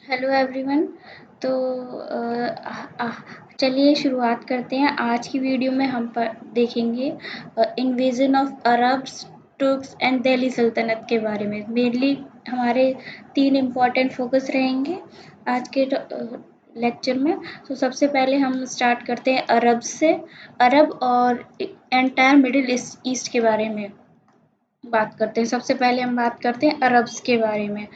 Hello everyone. तो चलिए शुरुआत करते हैं। आज की वीडियो में हम देखेंगे invasion of Arabs, Turks and Delhi सल्तनत के बारे में। मेनली हमारे 3 इम्पॉर्टेंट फोकस रहेंगे आज के लेक्चर में। तो सबसे पहले हम स्टार्ट करते हैं अरब से। अरब और एंटायर मिडिल ईस्ट के बारे में बात करते हैं। सबसे पहले हम बात करते हैं अरब्स के बारे में।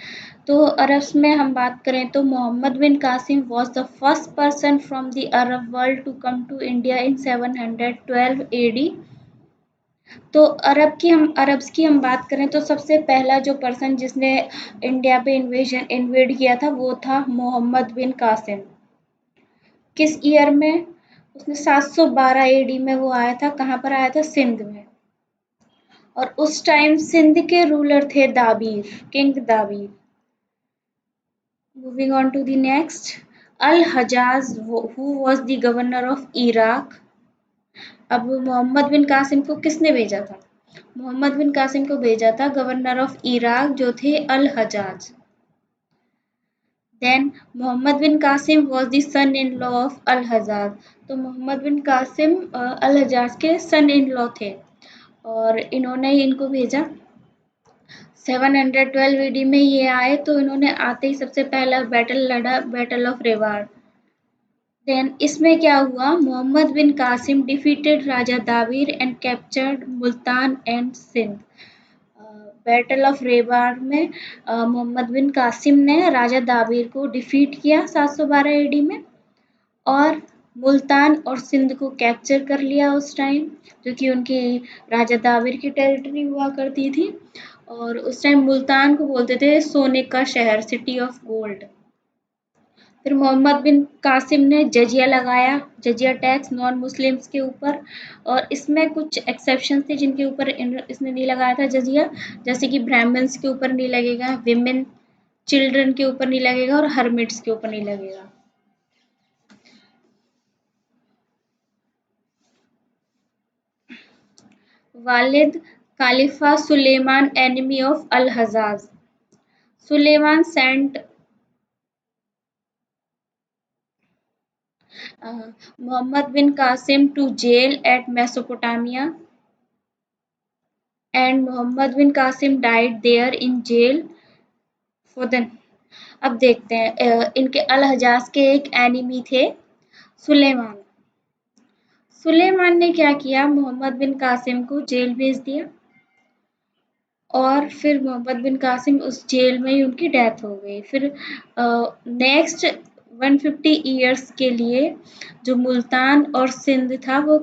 तो अरब्स में हम बात करें तो Muhammad bin Qasim was the first person from the Arab world to come to India in 712 AD. तो अरब्स की हम बात करें तो सबसे पहला जो पर्सन जिसने इंडिया पे इन्वेड किया था वो था मोहम्मद बिन कासिम। किस ईयर में? उसने 712 एडी में वो आया था। कहाँ पर आया था? सिंध में। और उस टाइम सिंध के रूलर थे दाबीर, king दाबीर। Moving on to the next, Al-Hajjaz, who was the governor of Iraq. अब मोहम्मद बिन कासिम को किसने भेजा था? मोहम्मद बिन कासिम को भेजा था गवर्नर ऑफ इराक जो थे Al Hajjaj. Then Muhammad bin Qasim was the son in law of Al Hajjaj. तो मोहम्मद बिन कासिम अल-हजाज के सन इन लॉ थे और इन्होंने ही इनको भेजा। 712 एडी में ये आए तो इन्होंने आते ही सबसे पहला बैटल लड़ा, बैटल ऑफ रेवाड़। देन इसमें क्या हुआ? Muhammad bin Qasim defeated Raja Dahir and captured Multan and Sindh. Battle of Rewar में मोहम्मद बिन कासिम ने राजा दावीर को डिफीट किया 712 एडी में और मुल्तान और सिंध को कैप्चर कर लिया उस टाइम, जो कि उनकी राजा दावीर की टेरिटरी हुआ करती थी। और उस टाइम मुल्तान को बोलते थे सोने का शहर, सिटी ऑफ गोल्ड। फिर मोहम्मद बिन कासिम ने जजिया लगाया, जजिया टैक्स नॉन मुस्लिम्स के ऊपर। और इसमें कुछ एक्सेप्शन थे जिनके ऊपर इसने नहीं लगाया था जजिया, जैसे कि ब्राह्मण्स के ऊपर नहीं लगेगा, विमेन चिल्ड्रन के ऊपर नहीं लगेगा और हर्मिट्स के ऊपर नहीं लगेगा। वालिद Khalifa Suleiman, enemy of Al-Hajjaz. Suleiman sent Muhammad bin Qasim to jail at Mesopotamia, and Muhammad bin Qasim died there in jail for the. अब देखते हैं इनके अल-हजाज के एक एनिमी थे सुलेमान। सुलेमान ने क्या किया? मोहम्मद बिन कासिम को जेल भेज दिया और फिर मोहम्मद बिन कासिम उस जेल में ही उनकी डेथ हो गई। फिर नेक्स्ट 150 ईयर्स के लिए जो मुल्तान और सिंध था वो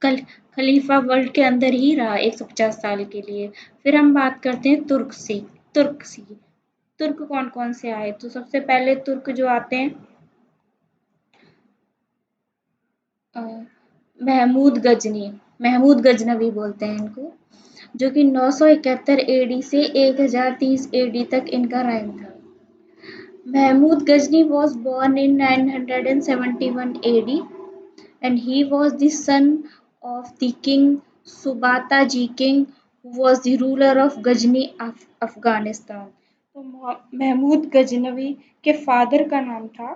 खलीफा वर्ल्ड के अंदर ही रहा 150 साल के लिए। फिर हम बात करते हैं तुर्क कौन कौन से आए? तो सबसे पहले तुर्क जो आते हैं महमूद गजनवी बोलते हैं इनको, जो कि 971 एडी से 1030 एडी तक इनका राइम था। Mahmud Ghazni was born in 971 AD and he was the son of the king Subataji king who was the ruler of Ghazni of Afghanistan। तो महमूद गजनवी के फादर का नाम था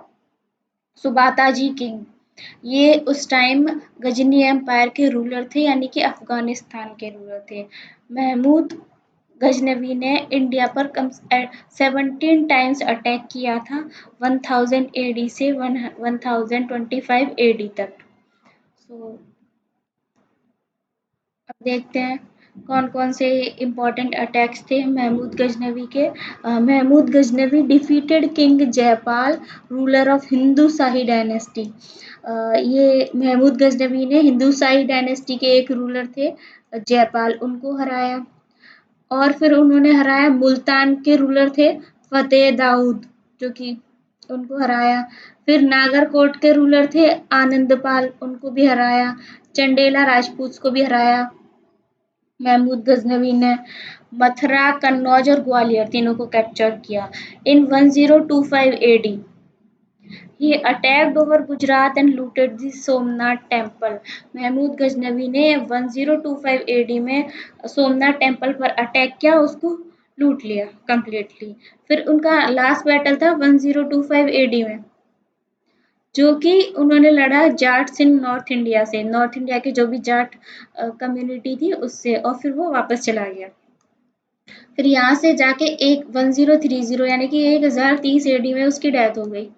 सुबाताजी किंग। ये उस टाइम गजनी एम्पायर के रूलर थे, यानी कि अफगानिस्तान के रूलर थे। महमूद गजनवी ने इंडिया पर 17 टाइम्स अटैक किया था 1000 एडी से 1025 एडी तक। सो अब देखते हैं कौन कौन से इम्पोर्टेंट अटैक्स थे महमूद गजनवी के। Mahmud Ghaznavi defeated king Jaipal, ruler of Hindu Shahi dynasty. ये महमूद गजनवी ने हिंदू शाही डायनेस्टी के एक रूलर थे जयपाल, उनको हराया। और फिर उन्होंने हराया मुल्तान के रूलर थे फतेह दाऊद, जो कि उनको हराया। फिर नागरकोट के रूलर थे आनंदपाल, उनको भी हराया। चंडेला राजपूत को भी हराया महमूद गजनवी ने। मथुरा, कन्नौज और ग्वालियर तीनों को कैप्चर किया in 1025 AD. He attacked over Gujarat and looted the Somnath temple. Mahmud Ghaznavi ने 1025 एडी में सोमनाथ टेम्पल पर अटैक किया, उसको लूट लिया कंप्लीटली। फिर उनका लास्ट बैटल था 1025 एडी में, जो कि उन्होंने लड़ा जाट्स इन नॉर्थ इंडिया से, नॉर्थ इंडिया के जो भी जाट कम्युनिटी थी उससे, और फिर वो वापस चला गया। फिर यहाँ से जाके एक 1030 यानी कि 1030 एडी में उसकी डेथ हो गई।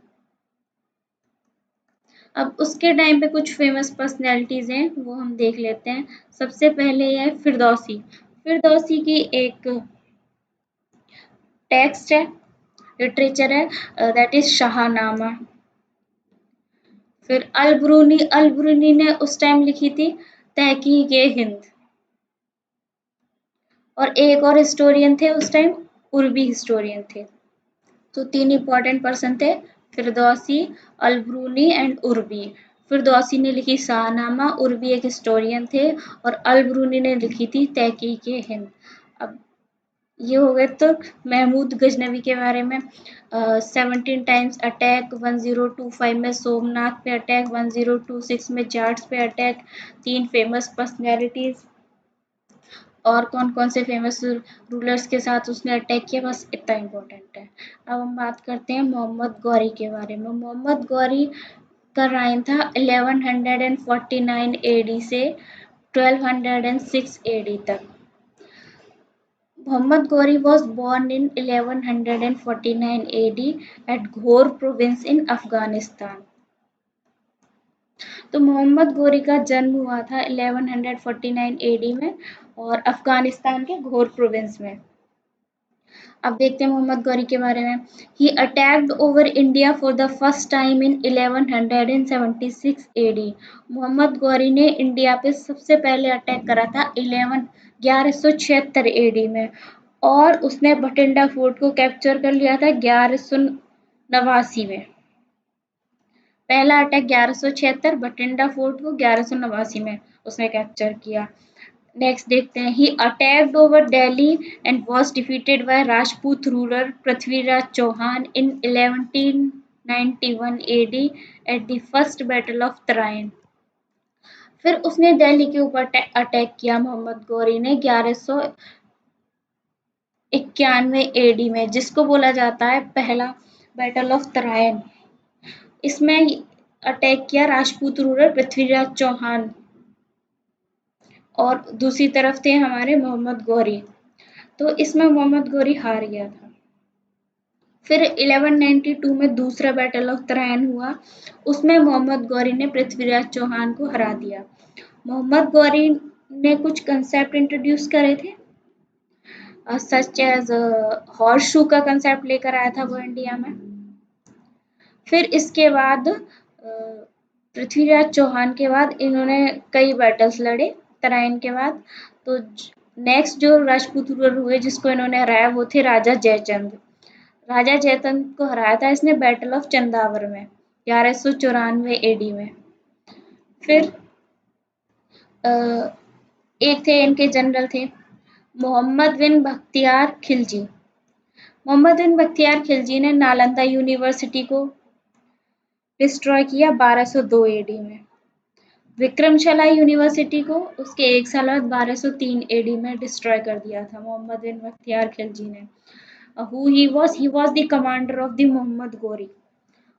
अब उसके टाइम पे कुछ फेमस पर्सनैलिटीज हैं वो हम देख लेते हैं। सबसे पहले है फिरदौसी। फिरदौसी की एक टेक्स्ट है, लिटरेचर है, दैट इज शाहनामा। फिर अल ब्रूनी ने उस टाइम लिखी थी तहकीक ए हिंद। और एक और हिस्टोरियन थे उस टाइम, उर्वी हिस्टोरियन थे। तो तीन इंपॉर्टेंट पर्सन थे, फिरदौसी, अल-ब्रूनी एंड उर्वी। फिरदौसी ने लिखी शाहनामा, उर्वी एक हिस्टोरियन थे, और अल-ब्रूनी ने लिखी थी तहकीक हिंद। अब ये हो गए तुर्क। महमूद गजनवी के बारे में, 17 टाइम्स अटैक, 1025 में सोमनाथ पे अटैक, 1026 में जाट्स पे अटैक। तीन फेमस पर्सनैलिटीज। और कौन कौन से फेमस रूलर्स के साथ उसने अटैक किया, बस इतना इम्पोर्टेंट है। अब हम बात करते हैं मोहम्मद गौरी के बारे में। मोहम्मद गौरी का राइन था 1149 एडी से 1206 एडी तक। Muhammad Ghori was born in 1149 AD at Ghor province in Afghanistan. तो मोहम्मद गोरी का जन्म हुआ था 1149 एडी में और अफगानिस्तान के घोर प्रोविंस में। अब देखते हैं मोहम्मद गौरी के बारे में। He attacked over India for the first time in 1176 AD. Muhammad Ghori ने इंडिया पे सबसे पहले अटैक करा था 1176 एडी में, और उसने बठिंडा फोर्ट को कैप्चर कर लिया था 1189 में। पहला अटैक 1176, बठिंडा फोर्ट को 1189 में उसने कैप्चर किया। नेक्स्ट देखते हैं, he attacked over Delhi and was defeated by Rajput ruler Prithviraj Chauhan in 1191 AD at the first battle of Tarain. फिर उसने दिल्ली के ऊपर अटैक किया मोहम्मद गौरी ने 1191 एडी में, जिसको बोला जाता है पहला बैटल ऑफ तराइन। इसमें अटैक किया राजपूत रूलर पृथ्वीराज चौहान, और दूसरी तरफ थे हमारे मोहम्मद गौरी। तो इसमें मोहम्मद गौरी हार गया था। फिर 1192 में दूसरा बैटल ऑफ तराइन हुआ, उसमें मोहम्मद गौरी ने पृथ्वीराज चौहान को हरा दिया। मोहम्मद गौरी ने कुछ कंसेप्ट इंट्रोड्यूस करे थे, सच एज हॉर्स शू का कंसेप्ट लेकर आया था वो इंडिया में। फिर इसके बाद पृथ्वीराज चौहान के बाद इन्होंने कई बैटल्स लड़े तराइन के बाद। तो नेक्स्ट जो राजपूत रूलर हुए जिसको इन्होंने हराया वो थे राजा जयचंद। राजा जयचंद को हराया था इसने बैटल ऑफ चंदावर में 1194 एडी में। फिर एक थे इनके जनरल थे मोहम्मद बिन बख्तियार खिलजी। मोहम्मद बिन बख्तियार खिलजी ने नालंदा यूनिवर्सिटी को डिस्ट्रॉय किया 1202 एडी में। विक्रमशिला यूनिवर्सिटी को उसके एक साल बाद 1203 एडी में डिस्ट्रॉय कर दिया था मोहम्मद बिन बख्तियार खिलजी ने। He was the commander of the Muhammad Ghori.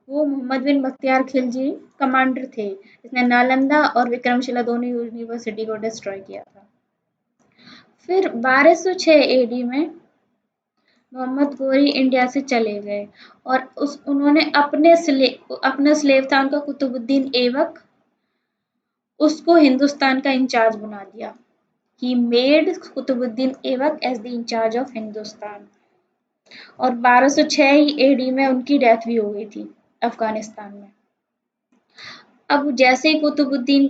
वो मोहम्मद बिन बख्तियार खिलजी कमांडर थे, इसने नालंदा और विक्रमशिला दोनों यूनिवर्सिटी को डिस्ट्रॉय किया था। फिर 1206 एडी में मोहम्मद गोरी इंडिया से चले गए, और उन्होंने अपना स्लेव था उनका कुतुबुद्दीन ऐबक, उसको हिंदुस्तान का इंचार्ज बना दिया। He made Qutbuddin Aibak as the in charge of Hindustan. और 1206 एडी में उनकी डेथ भी हो गई थी अफगानिस्तान में। अब जैसे ही कुतुबुद्दीन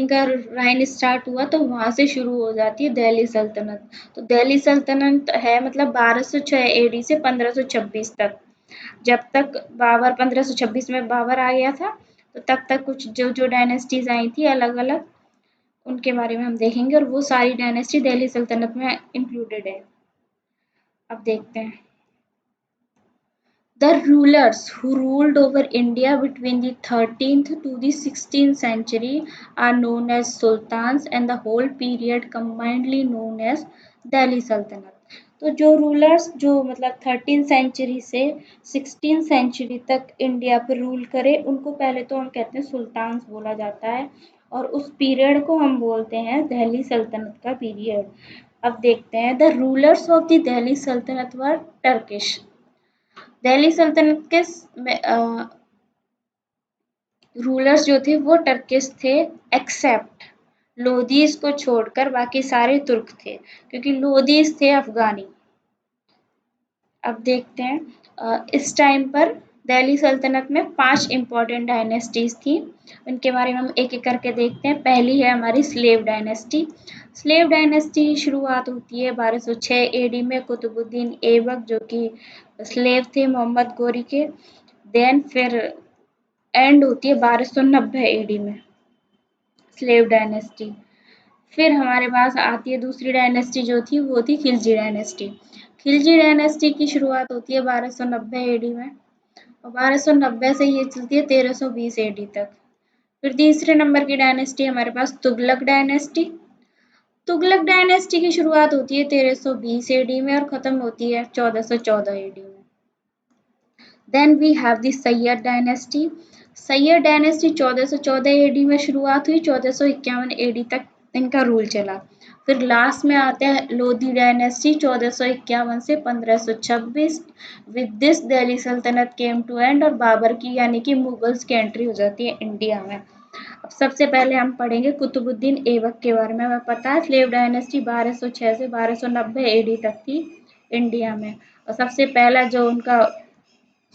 का राइन स्टार्ट हुआ तो वहां से शुरू हो जाती है दिल्ली सल्तनत। तो दिल्ली सल्तनत है मतलब 1206 एडी से 1526 तक। जब तक बाबर 1526 में बाबर आ गया था, तो तब तक कुछ जो जो डायनेस्टीज आई थी अलग अलग, उनके बारे में हम देखेंगे, और वो सारी डायनेस्टी दिल्ली सल्तनत में इंक्लूडेड है। अब देखते हैं, the rulers who ruled over India between the 13th to the 16th century are known as sultans, and the whole period combinedly known as Delhi Sultanate. तो जो रूलर्स जो मतलब 13 सेंचुरी से 16 सेंचुरी तक इंडिया पर रूल करे उनको पहले तो हम कहते हैं सुल्तान बोला जाता है, और उस पीरियड को हम बोलते हैं दिल्ली सल्तनत का पीरियड। अब देखते हैं the rulers of the Delhi सल्तनत वर टर्किश। दिल्ली सल्तनत के रूलर्स जो थे वो टर्किश थे, एक्सेप्ट लोदीज को छोड़कर बाकी सारे तुर्क थे, क्योंकि लोदीज थे अफगानी। अब देखते हैं इस टाइम पर दिल्ली सल्तनत में 5 इम्पोर्टेंट डायनेस्टीज थी। उनके बारे में हम एक एक करके देखते हैं। पहली है हमारी स्लेव डायनेस्टी। स्लेव डायनेस्टी की शुरुआत होती है 1206 एडी में कुतुबुद्दीन ऐबक जो कि स्लेव थे मोहम्मद गोरी के। देन फिर एंड होती है 1290 एडी में स्लेव डायनेस्टी। फिर हमारे पास आती है दूसरी डायनेस्टी जो थी वो थी खिलजी डायनेस्टी। खिलजी डायनेस्टी की शुरुआत होती है 1290 एडी में और 1290 से ये चलती है 1320 एडी तक। फिर तीसरे नंबर की डायनेस्टी हमारे पास तुगलक डायनेस्टी। तुगलक डायनेस्टी की शुरुआत होती है 1320 एडी में और खत्म होती है 1414 एडी में। Then we have the Sayyid dynasty. Sayyid dynasty 1414 AD में शुरुआत हुई, 1451 एडी तक इनका रूल चला। फिर लास्ट में आता है लोधी डायनेस्टी 1451 से 1526। विद दिस दिल्ली सल्तनत केम टू एंड और बाबर की यानी कि मुगल्स की एंट्री हो जाती है इंडिया में। अब सबसे पहले हम पढ़ेंगे कुतुबुद्दीन ऐबक के बारे में। हमें पता है स्लेव डायनेस्टी 1206 से 1290 एडी तक थी इंडिया में, और सबसे पहला जो उनका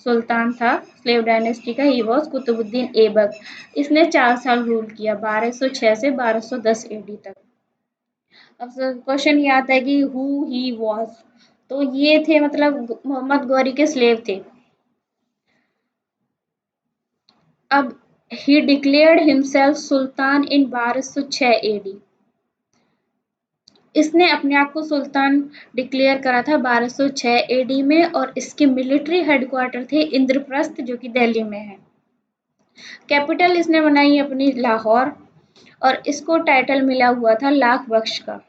सुल्तान था स्लेव डायनेस्टी का ही वॉज कुतुबुद्दीन ऐबक। इसने 4 साल रूल किया 1206 से 1210 एडी तक। अब क्वेश्चन ये आता है कि हु ही वॉज, तो ये थे मतलब मोहम्मद गौरी के स्लेव थे। अब he declared himself sultan in 1206 AD. इसने अपने आप को सुल्तान डिक्लेयर करा था 1206 एडी में, और इसके मिलिट्री हेडक्वार्टर थे इंद्रप्रस्थ जो कि दिल्ली में है। कैपिटल इसने बनाई अपनी लाहौर, और इसको टाइटल मिला हुआ था लाख बख्श का।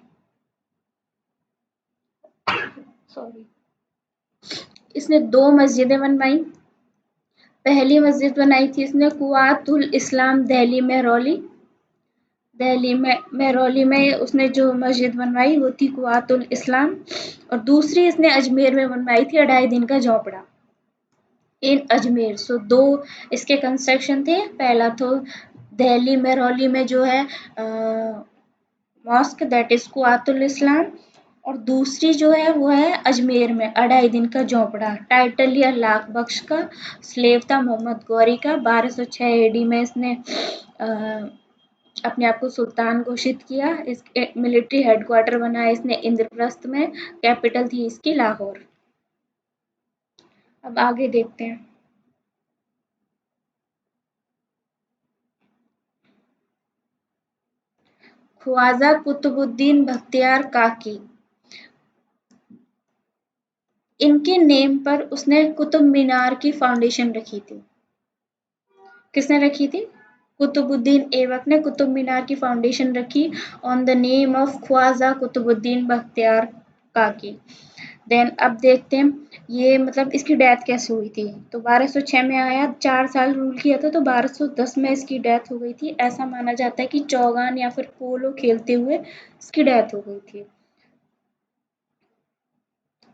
सॉरी। इसने 2 मस्जिदें बनवाई। पहली मस्जिद बनाई थी इसने कुआतुल इस्लाम दिल्ली मेहरौली। दिल्ली में मेहरौली में उसने जो मस्जिद बनवाई वो थी कुआतुल इस्लाम, और दूसरी इसने अजमेर में बनवाई थी 2.5 दिन का झोपड़ा इन अजमेर। सो 2 इसके कंस्ट्रक्शन थे। पहला तो दिल्ली मेहरौली में जो है मॉस्क दैट इज कुआतुल इस्लाम, और दूसरी जो है वो है अजमेर में 2.5 दिन का झोपड़ा। टाइटल लिया लाख बख्श का। स्लेव था मोहम्मद गौरी का। 1206 एडी में इसने अपने आप को सुल्तान घोषित किया। इस मिलिट्री हेडक्वार्टर बनाया इसने इंद्रप्रस्थ में। कैपिटल थी इसकी लाहौर। अब आगे देखते हैं। ख्वाजा कुतुबुद्दीन बख्तियार काकी, इनके नेम पर उसने कुतुब मीनार की फाउंडेशन रखी थी। किसने रखी थी? कुतुबुद्दीन ऐबक ने कुतुब मीनार की फाउंडेशन रखी on the name of Khwaja Qutbuddin Bakhtiyar Kaki. Then अब देखते हैं ये मतलब इसकी डेथ कैसे हुई थी। तो 1206 में आया, 4 साल रूल किया था, तो 1210 में इसकी डेथ हो गई थी। ऐसा माना जाता है कि चौगान या फिर पोलो खेलते हुए इसकी डेथ हो गई थी।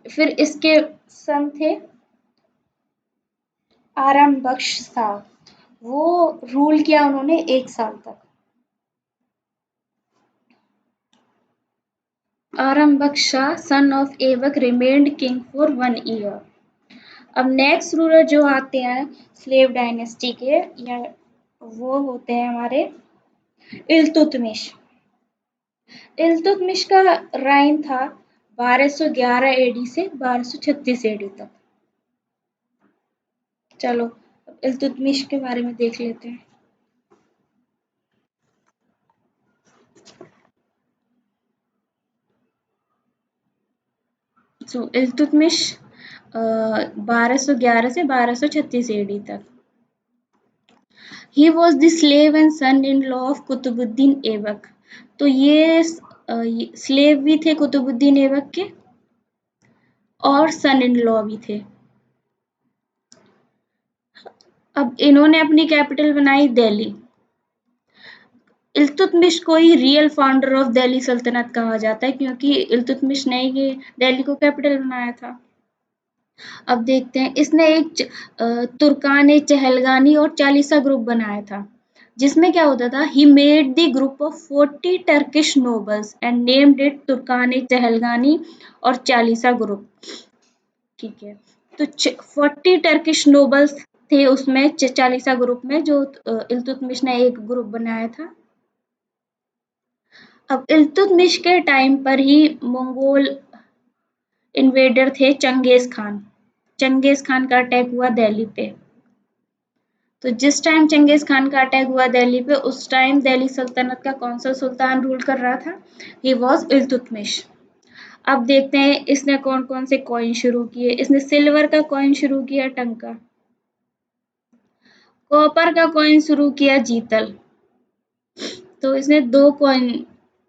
फिर इसके सन थे आराम बख्श शाह, वो रूल किया उन्होंने 1 साल तक। Aram Bakhsh Shah son of Aibak remained king for 1 year. अब नेक्स्ट रूलर जो आते हैं स्लेव डायनेस्टी के, या वो होते हैं हमारे इल्तुतमिश। इल्तुतमिश का राइन था 1211 एडी से 1236 एडी तक। चलो इल्तुतमिश के बारे में देख लेते हैं। सो इल्तुतमिश 1211 से 1236 एडी तक। He was the slave and son in law of Qutbuddin Aibak. तो ये स्लेव भी थे कुतुबुद्दीन ऐबक के, और सन इन लॉ भी थे। अब इन्होंने अपनी कैपिटल बनाई दिल्ली। इल्तुतमिश को ही रियल फाउंडर ऑफ दिल्ली सल्तनत कहा जाता है, क्योंकि इल्तुतमिश ने ही दिल्ली को कैपिटल बनाया था। अब देखते हैं, इसने एक तुर्कान चहलगानी और चालीसा ग्रुप बनाया था, जिसमें क्या होता था, he made the group of 40 Turkish nobles and named it Turkan चहलगानी और चालीसा ग्रुप। ठीक है, तो 40 टर्किश नोबल्स थे उसमें, चालीसा ग्रुप में, जो इल्तुतमिश ने एक ग्रुप बनाया था। अब इल्तुतमिश के टाइम पर ही मंगोल इन्वेडर थे चंगेज खान। चंगेज खान का अटैक हुआ दिल्ली पे। तो जिस टाइम चंगेज खान का अटैक हुआ दिल्ली पे, उस टाइम दिल्ली सल्तनत का कौन सा सुल्तान रूल कर रहा था? He was Iltutmish. अब देखते हैं इसने कौन कौन से कॉइन शुरू किए। इसने सिल्वर का कॉइन शुरू किया, टंका। कॉपर का कॉइन शुरू किया, जीतल। तो इसने 2 कॉइन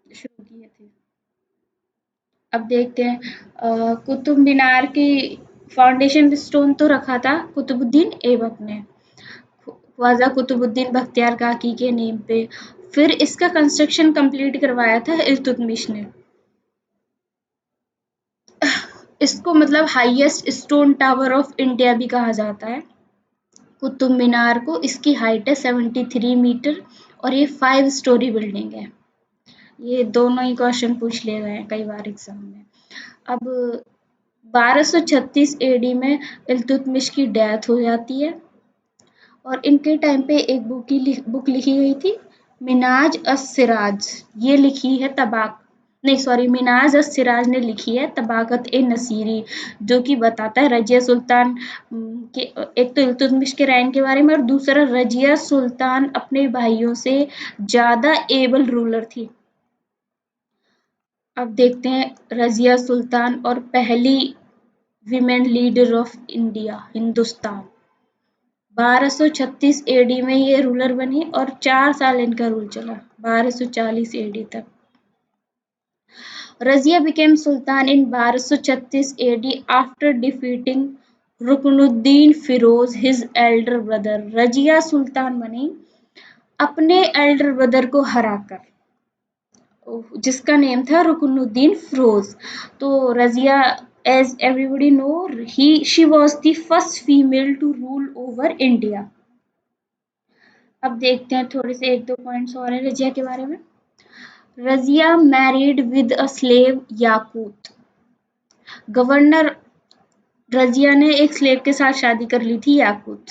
शुरू किए थे। अब देखते हैं, कुतुब मीनार की फाउंडेशन स्टोन तो रखा था कुतुबुद्दीन ऐबक ने, ख्वाजा कुतुबुद्दीन बख्तियार काकी के नेम पे। फिर इसका कंस्ट्रक्शन कंप्लीट करवाया था इल्तुतमिश ने। इसको मतलब highest stone tower of India भी कहा जाता है कुतुब मीनार को। इसकी हाइट है 73 मीटर और ये 5 स्टोरी बिल्डिंग है। ये दोनों ही क्वेश्चन पूछ लिए गए हैं कई बार एग्जाम में। अब 1236 एडी में इल्तुतमिश की डेथ हो जाती है और इनके टाइम पे एक बुक लिखी गई थी, मिनाज अस सिराज। ये लिखी है मिनाज अस सिराज ने लिखी है तबाकत ए नसीरी, जो कि बताता है रजिया सुल्तान के, एक तो इल्तुतमिश के रेन के बारे में और दूसरा रजिया सुल्तान अपने भाइयों से ज्यादा एबल रूलर थी। अब देखते हैं रजिया सुल्तान और पहली women leader of India, Hindustan. 1236 AD में ये रूलर बनी और 4 साल इनका रूल चला, 1240 एडी तक। Razia became sultan in 1236 AD after defeating Ruknuddin Firoz his elder brother। Razia Sultan बनी अपने एल्डर ब्रदर को हराकर, जिसका नेम था रुकनुद्दीन फिरोज। तो Razia, as everybody know, she was the first female to rule over India। अब देखते हैं थोड़े से 1-2 पॉइंट्स और हैं रजिया के बारे में। Razia married with a slave Yaqut. Governor Razia ने एक स्लेव के साथ शादी कर ली थी, याकूत।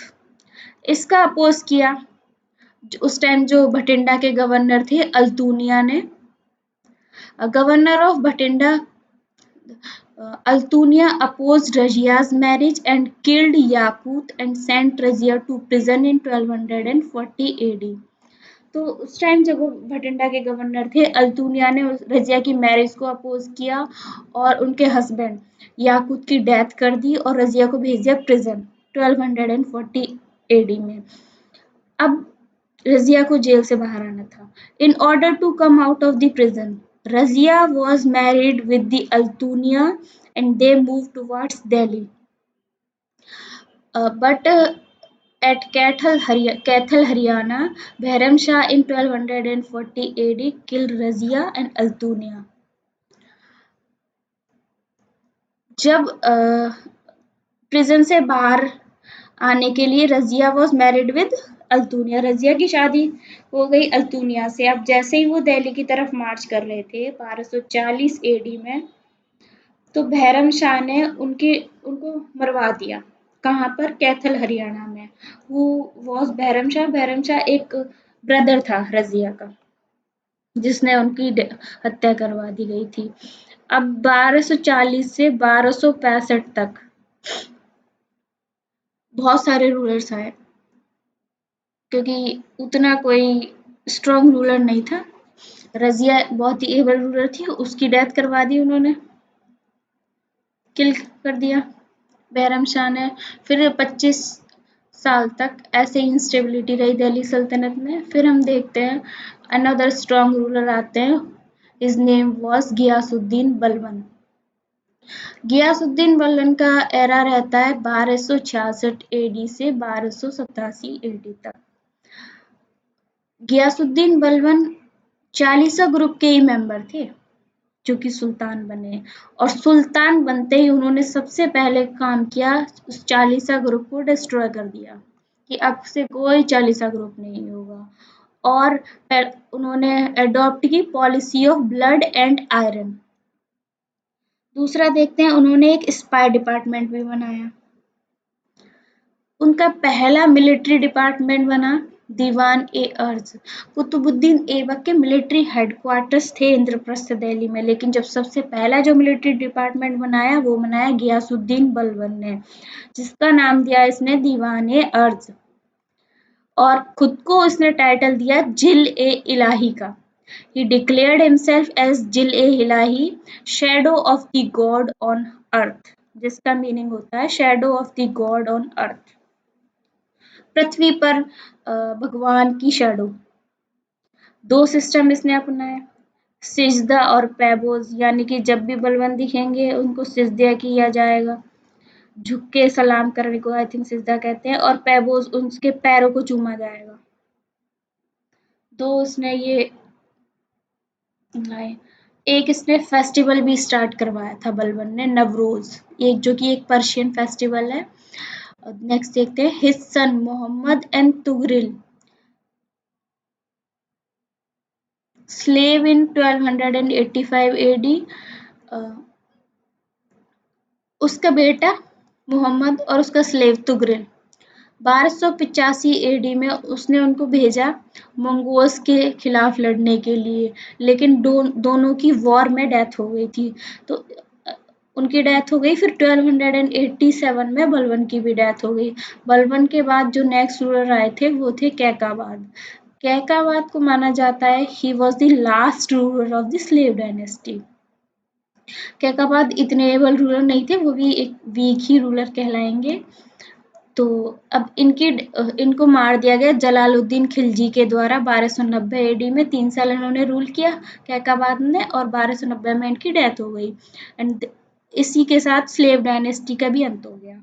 इसका अपोज किया उस टाइम जो भटिंडा के गवर्नर थे, अल्तुनिया ने। Governor of Bathinda Altunia opposed Razia's marriage and killed Yakut and sent Razia to prison in 1240 AD। तो उस टाइम जब वो भटिंडा के गवर्नर थे, अल्तुनिया ने रजिया की मैरिज को अपोज किया और उनके हस्बैंड याकूत की डेथ कर दी और रजिया को भेज दिया प्रिजन 1240 एडी में। अब रजिया को जेल से बाहर आना था। In order to come out of the prison, Razia was married with the Altunia and they moved towards Delhi. But at Kathal, Haryana, Bhairam Shah in 1240 AD killed Razia and Altunia। जब prison से बाहर आने के लिए Razia was married with Altunia, Razia की शादी हो गई अल्तुनिया से। अब जैसे ही वो दिल्ली की तरफ मार्च कर रहे थे 1240 एडी में, तो भैरम शाह ने उनको मरवा दिया। कहाँ पर? कैथल हरियाणा में। वो वॉज भैरम शाह। भैरम शाह एक ब्रदर था रजिया का, जिसने उनकी हत्या करवा दी गई थी। अब 1240 से 1265 तक बहुत सारे रूलर्स आए, क्योंकि उतना कोई स्ट्रॉन्ग रूलर नहीं था। रजिया बहुत ही एबल रूलर थी, उसकी डेथ करवा दी उन्होंने, किल कर दिया बैरम शाह ने। फिर 25 साल तक ऐसे ही इंस्टेबिलिटी रही दिल्ली सल्तनत में। फिर हम देखते हैं अनदर स्ट्रॉन्ग रूलर आते हैं, his name was Ghiyasuddin Balban. Ghiyasuddin Balban का एरा रहता है 1266 एडी से 1287 एडी तक। गियासुद्दीन बल्बन चालीसा ग्रुप के ही मेंबर थे जो कि सुल्तान बने, और सुल्तान बनते ही उन्होंने सबसे पहले काम किया, उस चालीसा ग्रुप को डिस्ट्रॉय कर दिया कि अब से कोई चालीसा ग्रुप नहीं होगा। और उन्होंने अडॉप्ट की policy of blood and iron. दूसरा देखते हैं, उन्होंने एक स्पाई डिपार्टमेंट भी बनाया। उनका पहला मिलिट्री डिपार्टमेंट बना दीवान ए अर्ज। कुतुबुद्दीन ऐबक के मिलिट्री हेडक्वार्टर्स थे इंद्रप्रस्थ दिल्ली में, लेकिन जब सबसे पहला जो मिलिट्री डिपार्टमेंट बनाया वो बनाया गियासुद्दीन बलबन ने, जिसका नाम दिया इसने दीवान ए अर्ज, और खुद को इसने टाइटल दिया जिल ए इलाही का। He declared himself as Zill e Ilahi, shadow of the god on earth, जिसका मीनिंग होता है shadow of the god on earth, पृथ्वी पर भगवान की शैडो। दो सिस्टम इसने अपनाए, सिजदा और पैबोज, यानी कि जब भी बलवंत दिखेंगे उनको सिजदा किया जाएगा, झुक के सलाम करने को आई थिंक सिजदा कहते हैं, और पैबोज उनके पैरों को चूमा जाएगा। दो उसने ये लाए। एक इसने फेस्टिवल भी स्टार्ट करवाया था बलबन ने, नवरोज, एक जो कि एक पर्शियन फेस्टिवल है। नेक्स्ट देखते हैं, his son Mohammad and Tughril, slave in 1285 AD, उसका बेटा मोहम्मद और उसका स्लेव तुगरिल। 1285 एडी में उसने उनको भेजा मंगोल्स के खिलाफ लड़ने के लिए, लेकिन दोनों की वॉर में डेथ हो गई थी, तो उनकी डेथ हो गई। फिर 1287 में बलबन की भी डेथ हो गई। बलबन के बाद जो नेक्स्ट रूलर आए थे वो थे कैकाबाद। कैकाबाद को माना जाता है he was the last ruler of the slave dynasty. Kaiqubad इतने एबल रूलर नहीं थे, वो भी एक वीक ही रूलर कहलाएंगे। तो अब इनको मार दिया गया जलालुद्दीन खिलजी के द्वारा 1290 एडी में। 3 साल इन्होंने रूल किया कैकाबाद ने, और 1290 में इनकी डेथ हो गई। एंड इसी के साथ स्लेव डायनेस्टी का भी अंत हो गया।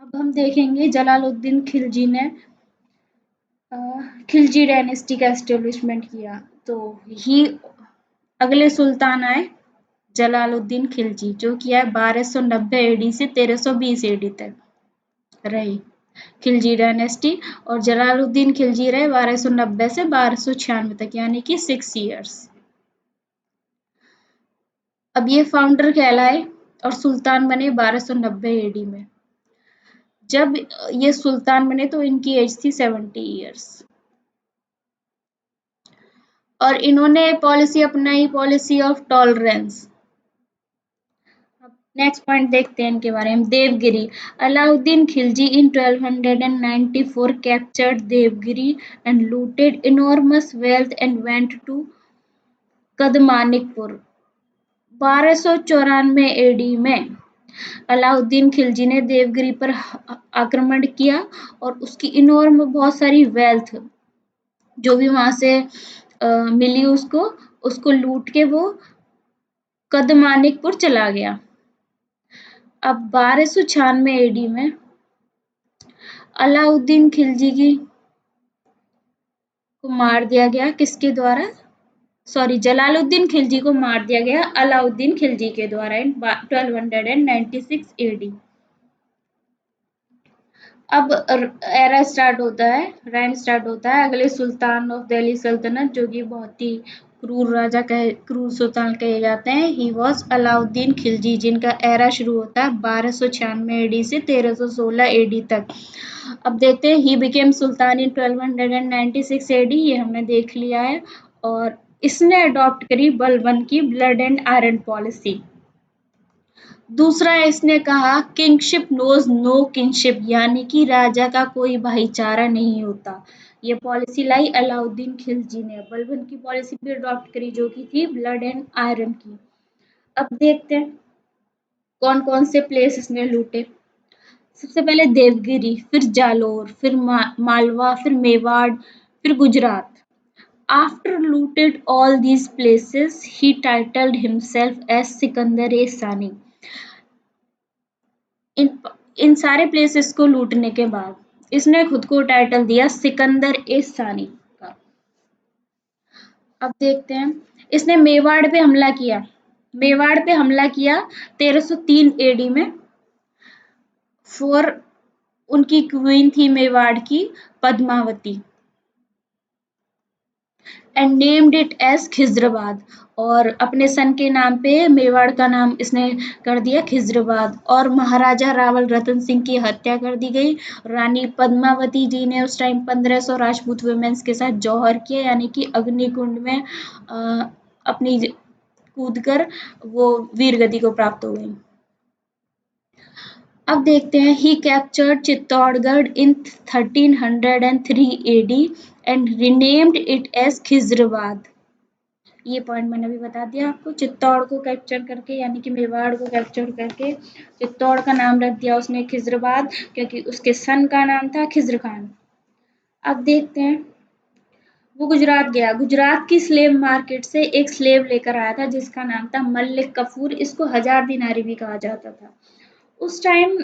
अब हम देखेंगे जलालुद्दीन खिलजी ने खिलजी डायनेस्टी का एस्टेब्लिशमेंट किया। तो ही अगले सुल्तान आए जलालुद्दीन खिलजी, जो किया 1290 एडी से 1320 एडी तक रही खिलजी डायनेस्टी, और जलालुद्दीन खिलजी रहे 1290 से 1296 तक, यानी कि 6 ईयर्स। अब ये फाउंडर कहलाए और सुल्तान बने 1290 एडी में। जब ये सुल्तान बने तो इनकी एज थी 70 ईयर्स, और इन्होंने पॉलिसी अपनाई, policy of tolerance. Next point देखते हैं इनके बारे में। Devagiri, Alauddin Khilji in 1294 captured Devagiri and looted enormous wealth and went to Karamanikpur. 1294 AD में अलाउद्दीन खिलजी ने देवगिरी पर आक्रमण किया और उसकी इनॉर्म बहुत सारी वेल्थ जो भी वहां से मिली उसको लूट के वो कदमानिकपुर चला गया। अब 1296 एडी में अलाउद्दीन खिलजी को मार दिया गया, किसके द्वारा? जलालुद्दीन खिलजी को मार दिया गया अलाउद्दीन खिलजी के द्वारा इन 1296 एडी। अब एरा स्टार्ट होता है, रेन स्टार्ट होता है अगले सुल्तान ऑफ दिल्ली सल्तनत, जो कि बहुत ही क्रूर सुल्तान कहे जाते हैं। ही वॉज अलाउद्दीन खिलजी, जिनका एरा शुरू होता है 1296 एडी से 1316 एडी तक। अब देखते हैं, he became Sultan in 1296 AD, ये हमने देख लिया है। और इसने अडॉप्ट करी बलबन की ब्लड एंड आयरन पॉलिसी। दूसरा इसने कहा किंगशिप नोज नो किंगशिप, यानी कि राजा का कोई भाईचारा नहीं होता। ये पॉलिसी लाई अलाउद्दीन खिलजी ने। बलबन की पॉलिसी भी अडॉप्ट करी जो कि थी ब्लड एंड आयरन की। अब देखते हैं कौन कौन से प्लेस इसने लूटे। सबसे पहले देवगिरी, फिर जालोर, फिर मालवा, फिर मेवाड़, फिर Gujarat. After looted all these places, he titled himself as Sikandar-e-Sani. इन इन सारे प्लेसेस को लूटने के बाद इसने खुद को टाइटल दिया सिकंदर ए सानी का। अब देखते हैं, इसने मेवाड़ पे हमला किया। मेवाड़ पे हमला किया 1303 एडी में। फॉर उनकी क्वीन थी मेवाड़ की Padmavati, and named it as Khizrabad, और अपने सन के नाम पे मेवाड़ का नाम इसने कर दिया खिजराबाद। और महाराजा रावल रतन सिंह की हत्या कर दी गई। रानी पद्मावती जी ने उस टाइम 1500 राजपूत वुमेन्स के साथ जौहर किया, यानी कि अग्निकुंड में अपनी कूद कर वो वीर गति को प्राप्त हो गई। अब देखते हैं, he captured Chittorgarh in 1303 AD and renamed it as Khizrabad. ये पॉइंट मैंने अभी बता दिया आपको। चित्तौड़ को कैप्चर करके, यानी कि मेवाड़ को कैप्चर करके चित्तौड़ का नाम रख दिया उसने खिजराबाद, क्योंकि उसके सन का नाम था खिज्र खान। अब देखते हैं, वो गुजरात गया। गुजरात की स्लेव मार्केट से एक स्लेव लेकर आया था जिसका नाम था मलिक कफूर। इसको 1000 दिनारी भी कहा जाता था। उस टाइम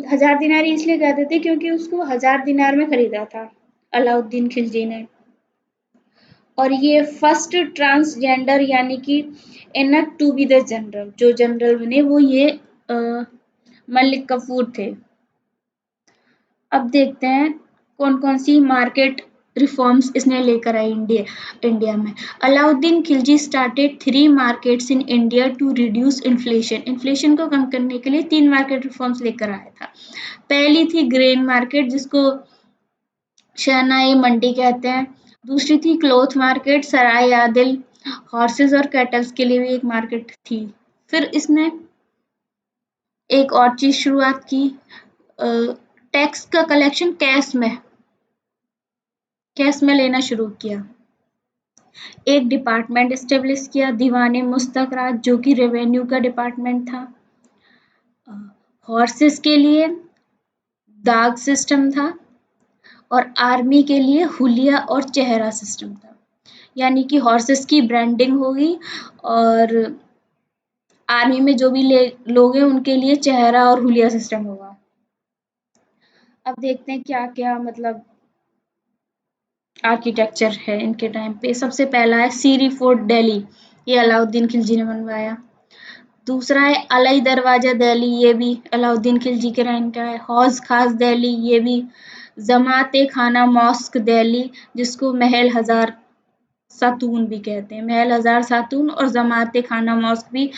1000 दिनारी इसलिए कहते थे क्योंकि उसको 1000 दिनार में खरीदा था अलाउद्दीन खिलजी ने। और ये फर्स्ट ट्रांसजेंडर, यानी कि enough to be the general, जो जनरल बने वो ये मलिक कफूर थे। अब देखते हैं कौन कौन सी मार्केट रिफॉर्म्स इसने लेकर आई इंडिया में। Alauddin Khilji started 3 markets in India to reduce inflation. Inflation को कम करने के लिए 3 मार्केट रिफॉर्म्स लेकर आया था। पहली थी ग्रेन मार्केट, जिसको शहनाई मंडी कहते हैं। दूसरी थी क्लॉथ मार्केट, सराय आदिल हॉर्सेस और कैटल्स के लिए भी एक मार्केट थी। फिर इसने एक और चीज शुरुआत की, टैक्स का कलेक्शन कैश में लेना शुरू किया। एक डिपार्टमेंट एस्टेब्लिश किया, दीवाने मुस्तकरात, जो कि रेवेन्यू का डिपार्टमेंट था। हॉर्सेस के लिए दाग सिस्टम था, और आर्मी के लिए हुलिया और चेहरा सिस्टम था, यानी कि हॉर्सेस की ब्रांडिंग होगी, और आर्मी में जो भी लोग हैं उनके लिए चेहरा और हुलिया सिस्टम होगा। अब देखते हैं क्या क्या मतलब आर्किटेक्चर है इनके टाइम पे। सबसे पहला है सीरी फोर्ट दिल्ली, ये अलाउद्दीन खिलजी ने बनवाया। दूसरा है अलई दरवाजा दिल्ली, ये भी अलाउद्दीन खिलजी के टाइम का है। हौज खास दिल्ली, ये भी। जमात खाना मॉस्क दिल्ली, जिसको महल हजार सातून भी कहते हैं। महल हजार सातून और जमात खाना मॉस्क भी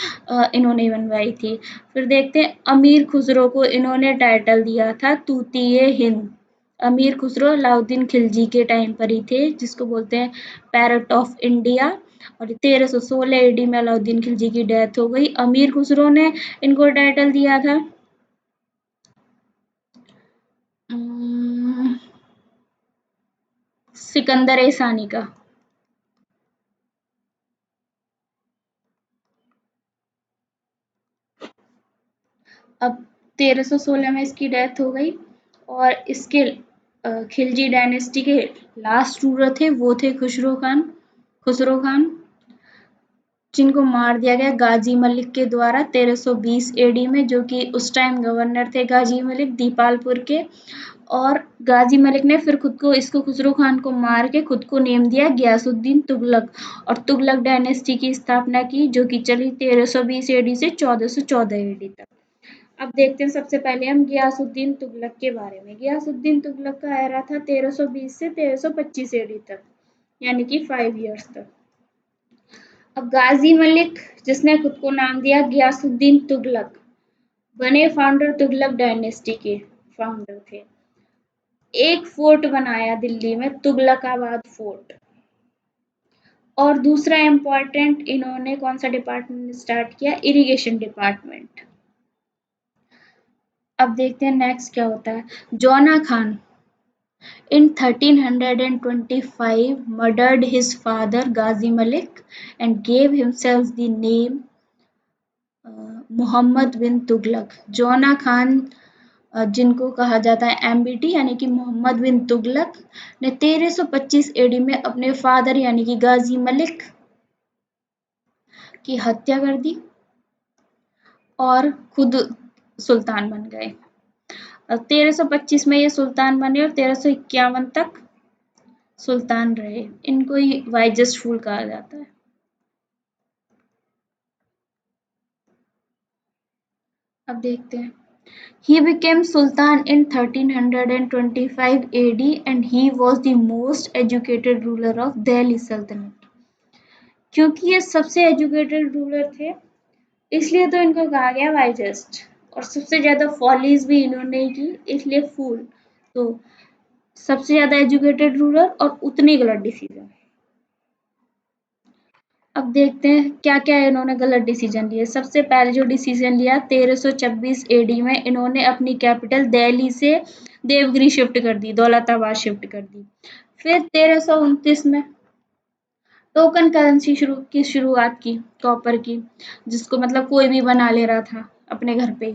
इन्होंने बनवाई थी। फिर देखते हैं, अमीर खुसरो को इन्होंने टाइटल दिया था तूतीये हिंद। अमीर खुसरो अलाउद्दीन खिलजी के टाइम पर ही थे, जिसको बोलते हैं पैरट ऑफ इंडिया। और 1316 एडी में अलाउद्दीन खिलजी की डेथ हो गई। अमीर खुसरो ने इनको टाइटल दिया था सिकंदर ए सानी का। अब 1316 में इसकी डेथ हो गई, और इसके खिलजी डायनेस्टी के लास्ट रूलर थे वो थे खुसरो खान, जिनको मार दिया गया गाजी मलिक के द्वारा 1320 एडी में, जो कि उस टाइम गवर्नर थे गाजी मलिक दीपालपुर के। और गाजी मलिक ने फिर खुद को इसको खुसरो खान को मार के खुद को नेम दिया गयासुद्दीन तुगलक, और तुगलक डायनेस्टी की स्थापना की, जो कि चली 1320 एडी से 1414 एडी तक। अब देखते हैं सबसे पहले हम गयासुद्दीन तुगलक के बारे में। गयासुद्दीन तुगलक का एरा था 1320 से 1325 एडी तक, यानी कि 5 ईयर्स तक। अब गाजी मलिक, जिसने खुद को नाम दिया गयासुद्दीन तुगलक, बने फाउंडर तुगलक डायनेस्टी के फाउंडर थे। एक फोर्ट बनाया दिल्ली में, तुगलकाबाद फोर्ट। और दूसरा इम्पोर्टेंट, इन्होंने कौन सा डिपार्टमेंट स्टार्ट किया, इरिगेशन डिपार्टमेंट। अब देखते हैं नेक्स्ट क्या होता है। जौना Khan in 1325 murdered his father Ghazi Malik and gave himself the name Mohammad bin Tughlaq. जौना खान, जिनको कहा जाता है एमबीटी, यानी कि मोहम्मद बिन तुगलक, ने 1325 एडी में अपने फादर यानी कि गाजी मलिक की हत्या कर दी, और खुद सुल्तान बन गए। 1325 में ये सुल्तान बने और 1351 तक सुल्तान रहे। इनको ही वाइजेस्ट फूल कहा जाता है। अब देखते हैं। He became Sultan in 1325 AD and he was the most educated ruler of Delhi Sultanate. क्योंकि ये सबसे एजुकेटेड रूलर थे, इसलिए तो इनको कहा गया वाइजेस्ट। और सबसे ज्यादा फॉलीज भी इन्होंने की, इसलिए फूल। तो सबसे ज्यादा एजुकेटेड रूलर और उतने गलत डिसीजन। अब देखते हैं क्या क्या इन्होंने गलत डिसीजन लिए। सबसे पहले जो डिसीजन लिया 1326 एडी में, इन्होंने अपनी कैपिटल दिल्ली से देवगिरी शिफ्ट कर दी, दौलताबाद शिफ्ट कर दी। फिर 1329 में टोकन करेंसी की शुरुआत की, कॉपर की, जिसको मतलब कोई भी बना ले रहा था अपने घर पे।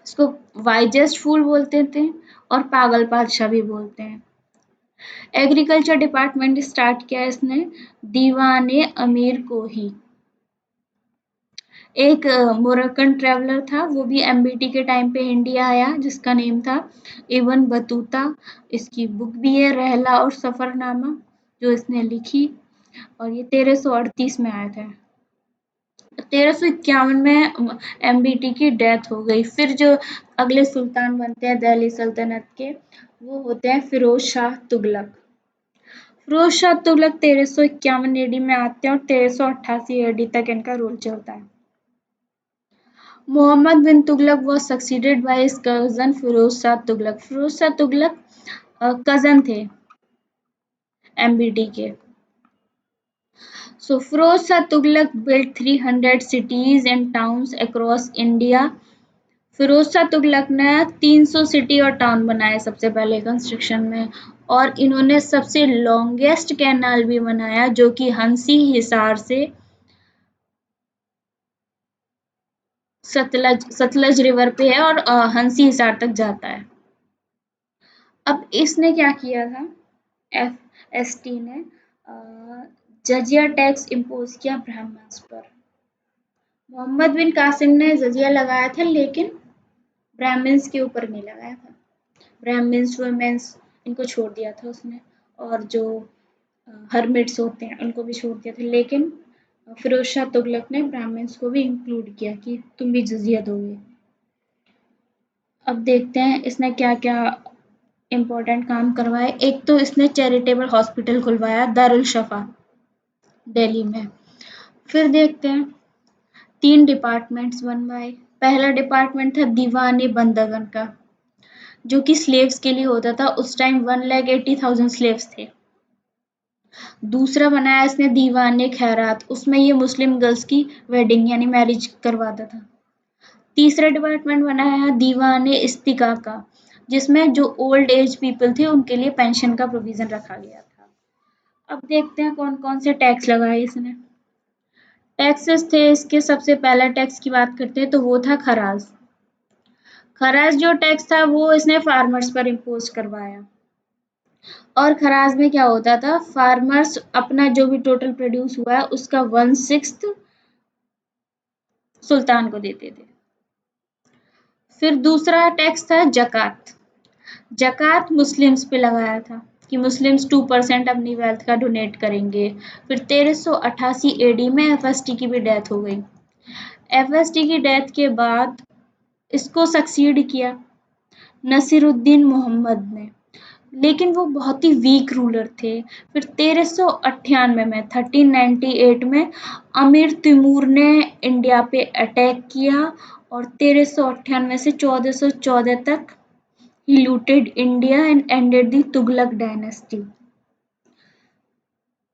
इसको वाइजेस्ट फूल बोलते थे और पागल बादशाह भी बोलते हैं। एग्रीकल्चर डिपार्टमेंट स्टार्ट किया इसने दीवाने अमीर को ही। एक मोरक्कन ट्रैवलर था, वो भी एमबीटी के टाइम पे इंडिया आया, जिसका नेम था इब्न बतूता। इसकी बुक भी है रहला और सफरनामा, जो इसने लिखी, और ये 1338 में आया था। 1351 में एमबीटी की डेथ हो गई। फिर जो अगले सुल्तान बनते हैं दिल्ली सल्तनत के, वो होते हैं फिरोज शाह तुगलक। फिरोज शाह तुगलक 1351 एडी में आते हैं और 1388 एडी तक इनका रूल चलता है। Muhammad bin Tughlaq was succeeded by his cousin Firoz Shah Tughlaq. Firoz Shah Tughlaq cousin थे एमबीडी के। So Firoz Shah Tughlaq built 300 cities and towns across India. Firoz Shah Tughlaq ने 300 सिटी और टाउन बनाए सबसे पहले कंस्ट्रक्शन में, और इन्होंने सबसे लॉन्गेस्ट कैनाल भी बनाया, जो कि हंसी हिसार से सतलज रिवर पे है और हंसी हिसार तक जाता है। अब इसने क्या किया था, एफएसटी ने जजिया टैक्स इम्पोज किया ब्राह्मण्स पर। मोहम्मद बिन कासिम ने जजिया लगाया था, लेकिन ब्राह्मण्स के ऊपर नहीं लगाया था। ब्राह्मण्स वुमेन्स इनको छोड़ दिया था उसने, और जो हर्मिट्स होते हैं उनको भी छोड़ दिया था। लेकिन फिरोज शाह तुगलक ने ब्राह्मण्स को भी इंक्लूड किया कि तुम भी जजिया दोगे। अब देखते हैं इसने क्या क्या इम्पोर्टेंट काम करवाए। एक तो इसने चैरिटेबल हॉस्पिटल खुलवाया दारुल शफा दिल्ली में। फिर देखते हैं 3 डिपार्टमेंट्स बनवाए। पहला डिपार्टमेंट था दीवाने बंदगन का, जो कि स्लेव्स के लिए होता था। उस टाइम 1,80,000 स्लेव्स थे। दूसरा बनाया इसने दीवाने खैरात, उसमें ये मुस्लिम गर्ल्स की वेडिंग यानी मैरिज करवाता था। तीसरा डिपार्टमेंट बनाया दीवाने इस्तिका का, जिसमें जो ओल्ड एज पीपल थे उनके लिए पेंशन का प्रोविजन रखा गया था। अब देखते हैं कौन कौन से टैक्स लगाए इसने। टैक्सेस थे इसके, सबसे पहला टैक्स की बात करते हैं तो वो था खराज। खराज जो टैक्स था वो इसने फार्मर्स पर इम्पोज करवाया। और खराज में क्या होता था, फार्मर्स अपना जो भी टोटल प्रोड्यूस हुआ है उसका 1/6 सुल्तान को देते थे। फिर दूसरा टैक्स था जकात। जकात मुस्लिम्स पे लगाया था कि मुस्लिम्स 2% अपनी वेल्थ का डोनेट करेंगे। फिर 1388 एडी में एफएसटी की भी डेथ हो गई। एफएसटी की डेथ के बाद इसको सक्सीड किया नसीरुद्दीन मोहम्मद ने, लेकिन वो बहुत ही वीक रूलर थे। फिर 1398 में 1398 में अमीर तैमूर ने इंडिया पे अटैक किया और 1398 से 1414 तक he looted India and ended the Tughlaq dynasty.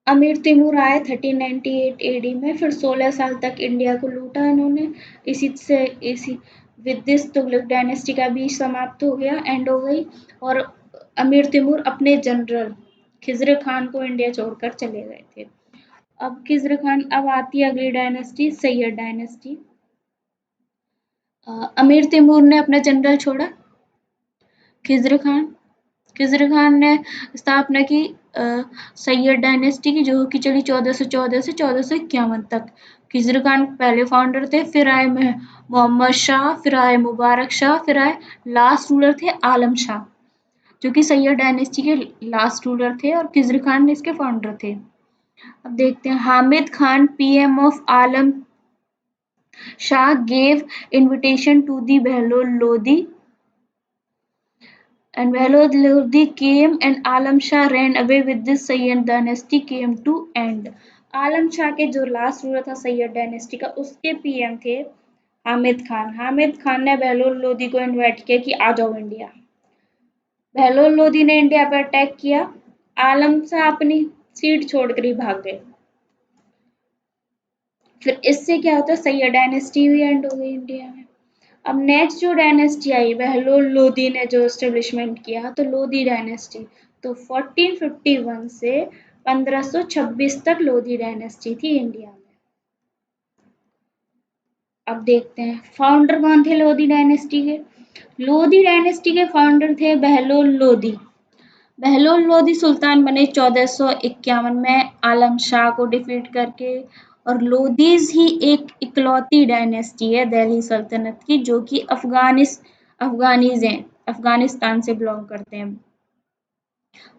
अमीर तैमूर आए 1398 एडी में, फिर 16 साल तक इंडिया को लूटा इन्होंने। इसी विद दिस तुगलक डायनेस्टी का भी समाप्त हो गया, एंड हो गई। और अमीर तैमूर अपने जनरल खिजर खान को इंडिया छोड़कर चले गए थे। अब खिजर खान, अब आती है अगली डायनेस्टी सैयद डायनेस्टी। अमीर तैमूर ने अपना जनरल छोड़ा खिजर खान। खिजर खान ने स्थापना की सैयद डायनेस्टी की, जो कि चली 1414 से 1451 तक। खिजर खान पहले फाउंडर थे, फिर आए मोहम्मद शाह, फिर आए मुबारक शाह, फिर आए लास्ट रूलर थे आलम शाह, जो कि सैयद डायनेस्टी के लास्ट रूलर थे और खिजर खान इसके फाउंडर थे। अब देखते हैं Hamid Khan PM of Alam Shah gave invitation to the Behlul Lodi, and Behlul Lodi came and Alam Shah ran away with this Sayyid dynasty came to end. आलम शाह के जो लास्ट रूलर था सैयद डायनेस्टी का उसके पीएम थे हामिद खान। हामिद खान ने बहलोल लोदी को इनवाइट किया कि आ जाओ इंडिया। बहलोल लोदी ने इंडिया पर अटैक किया। आलम शाह अपनी सीट छोड़कर ही भाग गए। फिर इससे क्या होता है सैयद डायनेस्टी भी एंड हो गई इंडिया में। अब नेक्स्ट जो डायनेस्टी आई बहलोल लोदी ने जो एस्टेब्लिशमेंट किया तो लोदी डायनेस्टी, तो 1451 से 1526 तक लोदी डायनेस्टी थी इंडिया में। अब देखते हैं फाउंडर कौन थे लोदी डायनेस्टी के। लोदी डायनेस्टी के फाउंडर थे बहलोल लोदी। बहलोल लोदी सुल्तान बने 1451 में आलम शाह को डिफीट करके, और लोदीज ही एक इकलौती डायनेस्टी है दिल्ली सल्तनत की जो कि अफगानीज हैं, अफगानिस्तान से बिलोंग करते हैं,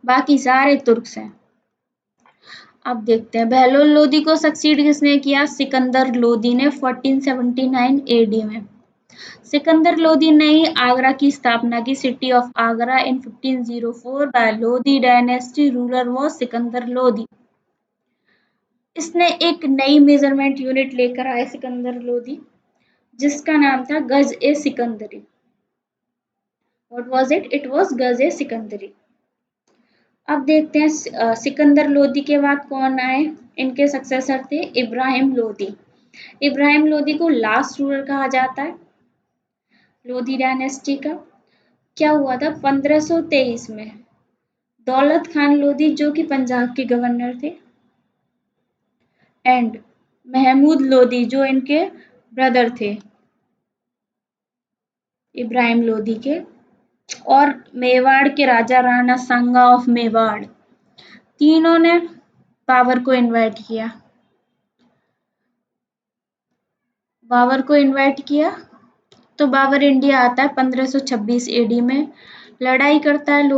बाकी सारे तुर्क्स हैं। अब देखते हैं बहलोल लोदी को सक्सीड किसने किया, सिकंदर लोदी ने 1479 एडी में। सिकंदर लोदी ने ही आगरा की स्थापना की, city of Agra in 1504 by Lodi dynasty ruler was Sikandar Lodi. इसने एक नई मेजरमेंट यूनिट लेकर आए सिकंदर लोदी जिसका नाम था Gaz e Sikandari. What was it? It was Gaz e सिकंदरी। अब देखते हैं सिकंदर लोदी के बाद कौन आए। इनके सक्सेसर थे इब्राहिम लोदी। इब्राहिम लोदी को लास्ट रूलर कहा जाता है लोदी डायनेस्टी का। क्या हुआ था 1523 में दौलत खान लोदी जो कि पंजाब के गवर्नर थे, एंड महमूद लोदी जो इनके ब्रदर थे इब्राहिम लोदी के, और मेवाड़ के राजा राणा सांगा ऑफ मेवाड़, तीनों ने बाबर को इनवाइट किया। बाबर को इनवाइट किया तो बाबर इंडिया आता है 1526 एडी में, लड़ाई करता है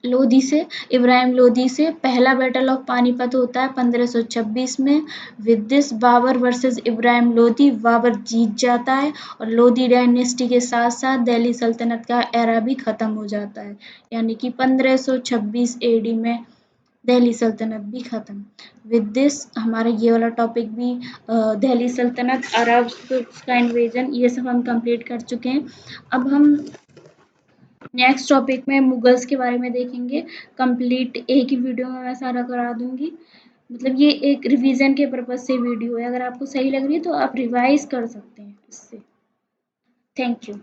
लोदी से, इब्राहिम लोदी से। पहला बैटल ऑफ पानीपत होता है 1526 में। With this Babur versus Ibrahim Lodi, Babur जीत जाता है और लोदी डायनेस्टी के साथ साथ दिल्ली सल्तनत का एरा भी खत्म हो जाता है, यानी कि 1526 एडी में दिल्ली सल्तनत भी खत्म। विद दिस हमारा ये वाला टॉपिक भी दिल्ली सल्तनत, अरब्स का इन्वेजन, ये सब हम कंप्लीट कर चुके हैं। अब हम नेक्स्ट टॉपिक में मुगल्स के बारे में देखेंगे। कंप्लीट एक ही वीडियो में मैं सारा करा दूंगी, मतलब ये एक रिवीजन के पर्पज से वीडियो है। अगर आपको सही लग रही है तो आप रिवाइज कर सकते हैं इससे। Thank you.